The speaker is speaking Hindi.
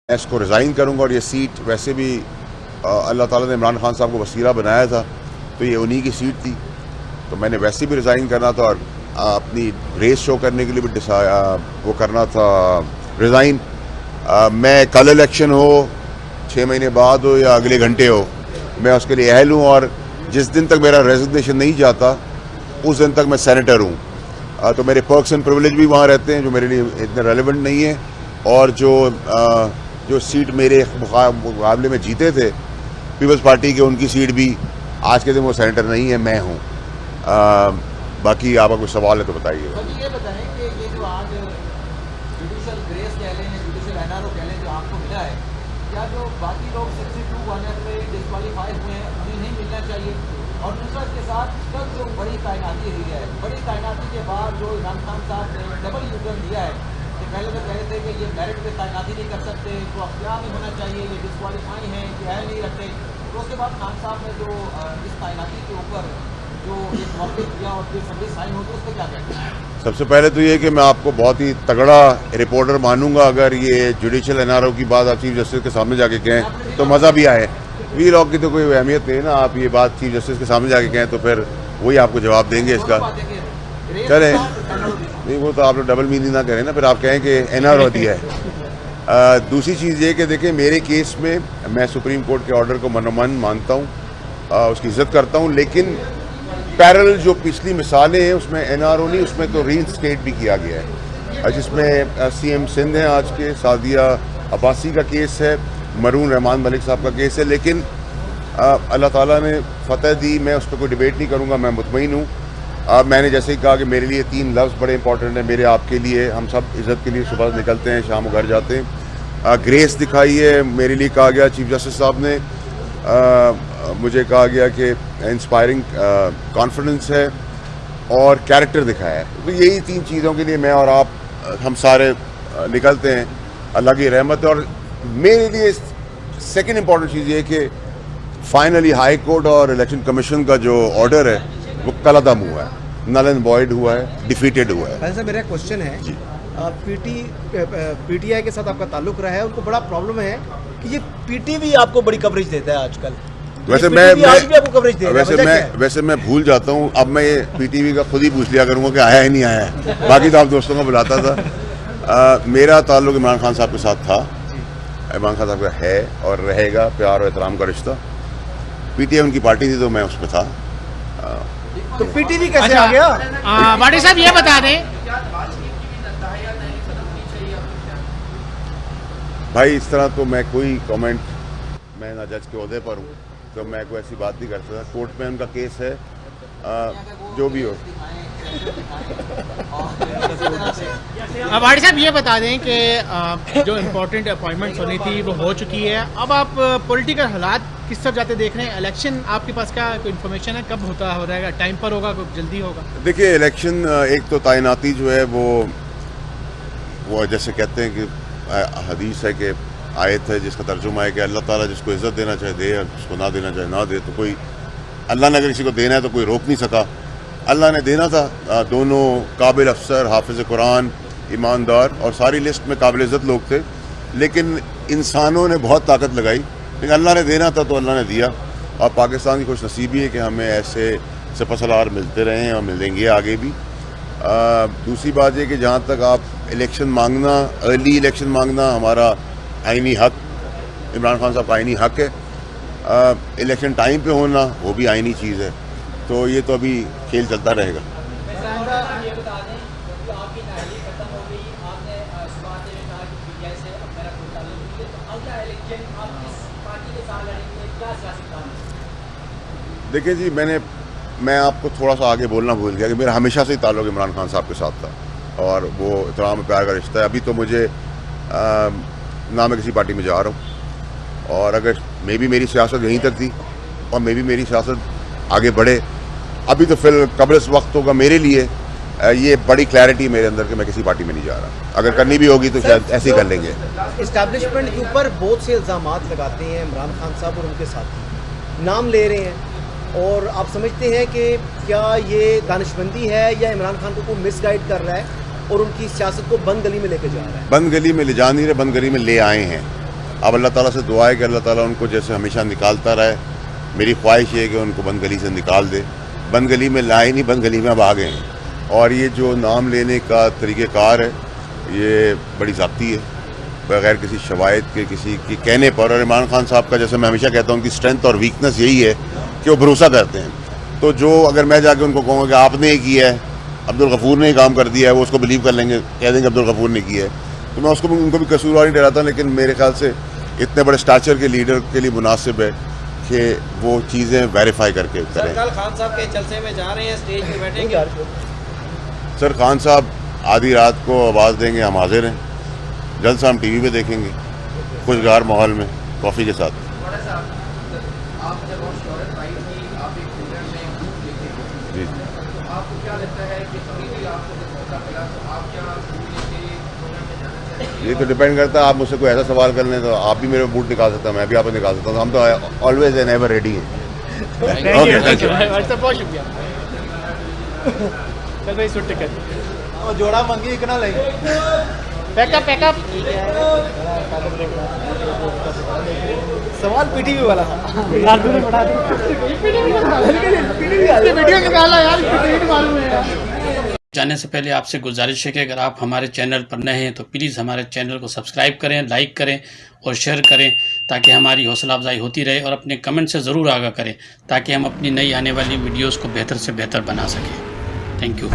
मैं इसको रिज़ाइन करूँगा और ये सीट वैसे भी अल्लाह ताला ने इमरान खान साहब को वसीला बनाया था, तो ये उन्हीं की सीट थी, तो मैंने वैसे भी रिज़ाइन करना था और अपनी रेस शो करने के लिए भी वो करना था रिज़ाइन। मैं कल इलेक्शन हो, 6 महीने बाद हो या अगले घंटे हो, मैं उसके लिए अहल हूँ और जिस दिन तक मेरा रेजिग्नेशन नहीं जाता उस दिन तक मैं सेनेटर हूँ। तो मेरे पर्क्स एंड प्रिविलेज भी वहाँ रहते हैं जो मेरे लिए इतने रेलेवेंट नहीं है, और जो सीट मेरे मुकाबले में जीते थे पीपल्स पार्टी के, उनकी सीट भी आज के दिन वो सेनेटर नहीं है, मैं हूँ। बाकी आपका कुछ सवाल है तो बताइए। ये बताएं कि ये जो आज जुडिशल ग्रेस कह लें, जुडिशल एनआरओ कह लें, जो आपको मिला है, क्या जो बाकी लोग 62 वाले पे डिस्क्वालीफाई हुए हैं उन्हें नहीं मिलना चाहिए? और दूसरा इसके साथ कल जो बड़ी तैनाती हुई है, बड़ी तैनाती के बाद जो इमरान खान साहब ने डबल यूटर्न दिया है कि पहले तो कह रहे थे कि ये मेरिट पे तैनाती नहीं कर सकते, तो अख्तियार नहीं होना चाहिए, ये डिस्क्वालीफाई हैं, कि अहल नहीं रखते, तो उसके बाद खान साहब ने जो इस तैनाती के ऊपर जो एक मौके दिया और फिर सभी साइन होते उस पर क्या कहते हैं? सबसे पहले तो ये कि मैं आपको बहुत ही तगड़ा रिपोर्टर मानूंगा अगर ये जुडिशल एनआरओ की बात आप चीफ जस्टिस के सामने जाके कहें तो मज़ा भी आए। वी लॉ की तो कोई अहमियत नहीं ना, आप ये बात चीफ जस्टिस के सामने जाके कहें तो फिर वही आपको जवाब देंगे इसका। चलें, नहीं वो तो आप लोग डबल मीनिंग ना करें ना, फिर आप कहें कि एनआरओ दिया है। दूसरी चीज़ ये कि देखिए मेरे केस में मैं सुप्रीम कोर्ट के ऑर्डर को मनोमन मानता हूँ, उसकी इज्जत करता हूँ, लेकिन पैरेलल जो पिछली मिसालें हैं उसमें एनआरओ नहीं, उसमें तो रीइंस्टेट भी किया गया है, जिसमें सीएम सिंध हैं आज के, सादिया अब्बासी का केस है, मरून रहमान मलिक साहब का केस है, लेकिन अल्लाह ताला ने फतह दी, मैं उस पर कोई डिबेट नहीं करूँगा, मैं मुतमईन हूँ। मैंने जैसे ही कहा कि मेरे लिए 3 लफ्ज़ बड़े इंपॉर्टेंट हैं, मेरे आपके लिए, हम सब इज़्ज़त के लिए सुबह निकलते हैं, शाम को घर जाते हैं। ग्रेस दिखाई है, मेरे लिए कहा गया चीफ जस्टिस साहब ने, मुझे कहा गया कि इंस्पायरिंग कॉन्फिडेंस है और कैरेक्टर दिखाया है। तो यही 3 चीज़ों के लिए मैं और आप हम सारे निकलते हैं, अल्लाह की रहमत है। और मेरे लिए सेकंड इम्पॉर्टेंट चीज़ ये कि फाइनली हाई कोर्ट और इलेक्शन कमीशन का जो ऑर्डर है वो कल अदम हुआ है, नल एंड वॉइड हुआ है, डिफीटेड हुआ है। सर मेरा क्वेश्चन है जी, पीटीआई के साथ आपका ताल्लुक रहा है, उनको बड़ा प्रॉब्लम है कि ये पीटीवी आपको बड़ी कवरेज देता है आजकल। वैसे वैसे मैं भूल जाता हूँ, अब मैं ये पीटीवी का खुद ही पूछ लिया करूँगा कि आया है नहीं आया है, बाकी तो आप दोस्तों को बुलाता था। मेरा ताल्लुक इमरान खान साहब के साथ था, इमरान खान साहब का है और रहेगा, प्यार और एहतराम का रिश्ता। पीटीआई उनकी पार्टी थी तो मैं उसमें था। तो पीटीवी कैसे आ गया? वाडी साहब ये बता दें भाई, इस तरह तो मैं कोई कमेंट, मैं ना जज के ओहदे पर हूँ तो मैं कोई ऐसी बात नहीं कर सकता। कोर्ट में उनका केस है, जो भी हो। वाडी साहब ये बता दें कि जो इम्पोर्टेंट अपॉइंटमेंट्स होनी थी वो हो चुकी है, अब आप पॉलिटिकल हालात किस तरफ जाते देख रहे हैं? इलेक्शन आपके पास क्या कोई इन्फॉर्मेशन है, कब होता हो रहेगा, टाइम पर होगा, जल्दी होगा? देखिए इलेक्शन, एक तो तैनाती जो है वो जैसे कहते हैं कि हदीस है कि आयत है जिसका तर्जुमा है कि अल्लाह ताला जिसको इज़्ज़त देना चाहे दे, जिसको ना देना चाहे ना दे। तो कोई अल्लाह ने अगर किसी को देना है तो कोई रोक नहीं सका, अल्लाह ने देना था। दोनों काबिल अफसर, हाफिज़ कुरान, ईमानदार और सारी लिस्ट में काबिल इज़्ज़त लोग थे, लेकिन इंसानों ने बहुत ताकत लगाई, लेकिन अल्लाह ने देना था तो अल्लाह ने दिया। और पाकिस्तान की खुश नसीबी है कि हमें ऐसे सिपहसालार मिलते रहे हैं और मिलेंगे आगे भी। दूसरी बात यह कि जहाँ तक आप इलेक्शन मांगना, अर्ली इलेक्शन मांगना हमारा आईनी हक, इमरान खान साहब का आईनी हक है। इलेक्शन टाइम पे होना वो भी आईनी चीज़ है, तो ये तो अभी खेल चलता रहेगा। देखिए जी, मैं आपको थोड़ा सा आगे बोलना भूल गया कि मेरा हमेशा से ही ताल्लुक़ इमरान खान साहब के साथ था और वो एहतराम प्यार का रिश्ता है। अभी तो मुझे ना मैं किसी पार्टी में जा रहा हूँ, और अगर मे भी मेरी सियासत यहीं तक थी और मे भी मेरी सियासत आगे बढ़े, अभी तो फिर कबल इस वक्त होगा मेरे लिए ये बड़ी क्लैरिटी मेरे अंदर कि मैं किसी पार्टी में नहीं जा रहा। अगर करनी भी होगी तो शायद ऐसे ही कर लेंगे। इस्टेब्लिशमेंट के ऊपर बहुत से इल्ज़ामात लगाते हैं इमरान खान साहब और उनके साथी, नाम ले रहे हैं, और आप समझते हैं कि क्या ये दानिशमंदी है या इमरान खान को मिसगाइड कर रहा है और उनकी सियासत को बंद गली में लेके जा रहा है? बंद गली में ले जा नहीं रहे, बंद गली में ले आए हैं। अब अल्लाह ताला से दुआ है कि अल्लाह ताला उनको जैसे हमेशा निकालता रहे। मेरी ख्वाहिश ये है कि उनको बंद गली से निकाल दे। बंद गली में लाए नहीं, बंद गली में अब आ गए हैं। और ये जो नाम लेने का तरीक़ेकार है ये बड़ी ज़ाब्ती है, बगैर किसी शवायद के, किसी के कहने पर। और इमरान खान साहब का जैसे मैं हमेशा कहता हूँ उनकी स्ट्रेंथ और वीकनेस यही है कि वो भरोसा करते हैं। तो जो अगर मैं जाके उनको कहूँगा कि आपने ही किया है, अब्दुल गफूर ने ही काम कर दिया है, वो उसको बिलीव कर लेंगे, कह देंगे अब्दुल गफूर ने किया है। तो मैं उनको भी कसूरवार नहीं ठहराता, लेकिन मेरे ख्याल से इतने बड़े स्टाचर के लीडर के लिए मुनासिब है कि वो चीज़ें वेरीफाई करके करें। कल खान साहब के जलसे में जा रहे हैं, स्टेज पे बैठेंगे। सर खान साहब आधी रात को आवाज़ देंगे, हम हाजिर हैं। जलसा हम टीवी पे देखेंगे, खुशगवार माहौल में कॉफ़ी के साथ। आप जब और शोहरत पाई थी, आप एक फिल्म में ग्रुप लिखे थे, जी तो आपको क्या लगता है कि कभी भी आपको जब मौका मिला तो आप क्या ग्रुप लेके प्रोग्राम में जाना चाहेंगे? ये तो डिपेंड करता है। आप मुझसे कोई ऐसा सवाल कर लें तो आप भी मेरे बूट निकाल सकते हैं, मैं भी आपको निकाल सकता हूँ। हम तो ऑलवेज एंड एवर रेडी हैं। थैंक यू बहुत शुक्रिया। चल भाई सुट टिकट और जोड़ा मंगी इतना लेंगे। पैकअप सवाल पीटीवी वाला था। वीडियो निकाला यार, मालूम है यार। जाने से पहले आपसे गुजारिश है कि अगर आप हमारे चैनल पर नए हैं तो प्लीज़ हमारे चैनल को सब्सक्राइब करें, लाइक करें और शेयर करें, ताकि हमारी हौसला अफजाई होती रहे। और अपने कमेंट से ज़रूर आगाह करें ताकि हम अपनी नई आने वाली वीडियोस को बेहतर से बेहतर बना सकें। Thank you.